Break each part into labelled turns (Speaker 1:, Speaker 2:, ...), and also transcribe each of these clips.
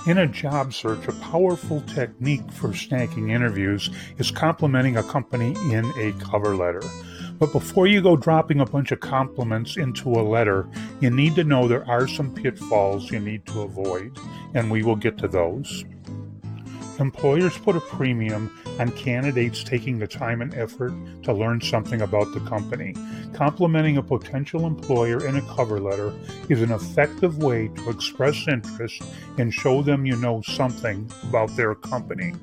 Speaker 1: In a job search, a powerful technique for snagging interviews is complimenting a company in a cover letter. But before you go dropping a bunch of compliments into a letter, you need to know there are some pitfalls you need to avoid, and we will get to those. Employers put a premium on candidates taking the time and effort to learn something about the company. Complimenting a potential employer in a cover letter is an effective way to express interest and show them you know something about their company.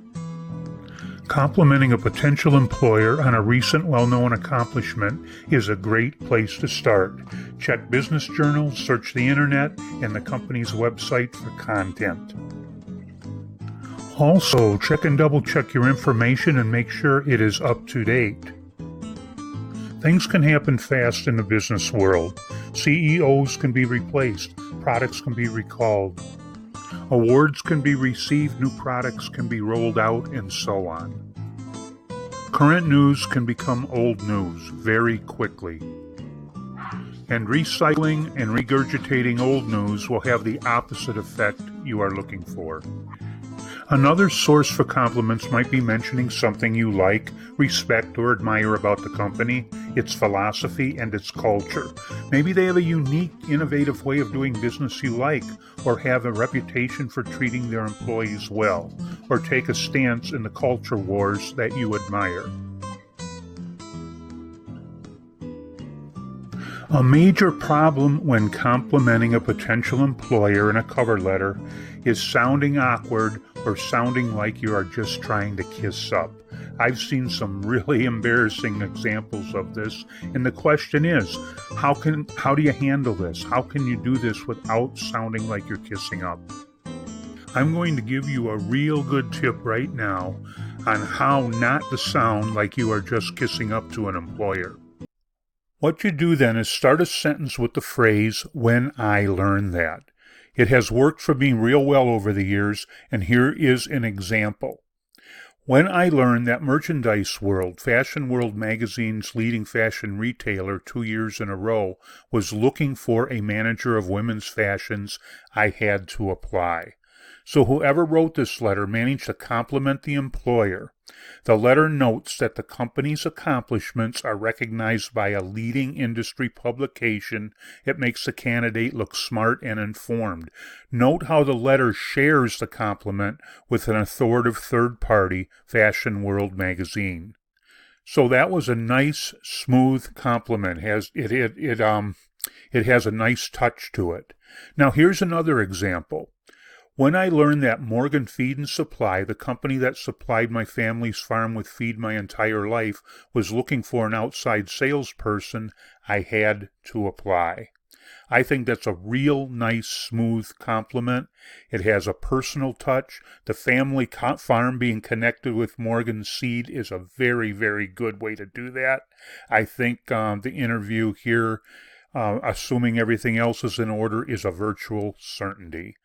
Speaker 1: Complimenting a potential employer on a recent well-known accomplishment is a great place to start. Check business journals, search the internet, and the company's website for content. Also, check and double-check your information and make sure it is up to date. Things can happen fast in the business world. CEOs can be replaced, products can be recalled, awards can be received, new products can be rolled out, and so on. Current news can become old news very quickly. And recycling and regurgitating old news will have the opposite effect you are looking for. Another source for compliments might be mentioning something you like, respect, or admire about the company, its philosophy, and its culture. Maybe they have a unique, innovative way of doing business you like, or have a reputation for treating their employees well, or take a stance in the culture wars that you admire. A major problem when complimenting a potential employer in a cover letter is sounding awkward or sounding like you are just trying to kiss up. I've seen some really embarrassing examples of this, and the question is, how do you handle this? How can you do this without sounding like you're kissing up? I'm going to give you a real good tip right now on how not to sound like you are just kissing up to an employer. What you do then is start a sentence with the phrase, "when I learned that." It has worked for me real well over the years, and here is an example. When I learned that Merchandise World, Fashion World magazine's leading fashion retailer 2 years in a row, was looking for a manager of women's fashions, I had to apply. So whoever wrote this letter managed to compliment the employer. The letter notes that the company's accomplishments are recognized by a leading industry publication. It makes the candidate look smart and informed. Note how the letter shares the compliment with an authoritative third party, Fashion World magazine. So that was a nice, smooth compliment. It has a nice touch to it. Now here's another example. When I learned that Morgan Feed and Supply, the company that supplied my family's farm with feed my entire life, was looking for an outside salesperson, I had to apply. I think that's a real nice, smooth compliment. It has a personal touch. The family farm being connected with Morgan Seed is a very, very good way to do that. I think the interview here, assuming everything else is in order, is a virtual certainty.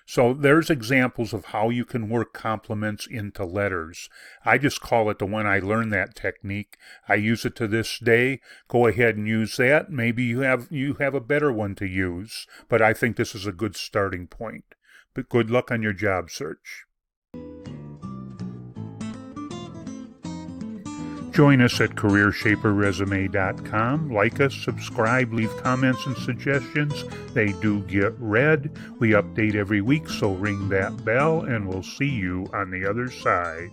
Speaker 1: So there's examples of how you can work compliments into letters. I just call it the "when I learned that" technique. I use it to this day. Go ahead and use that. Maybe you have a better one to use, but I think this is a good starting point. But good luck on your job search. Join us at CareerShaperResume.com. Like us, subscribe, leave comments and suggestions. They do get read. We update every week, so ring that bell, and we'll see you on the other side.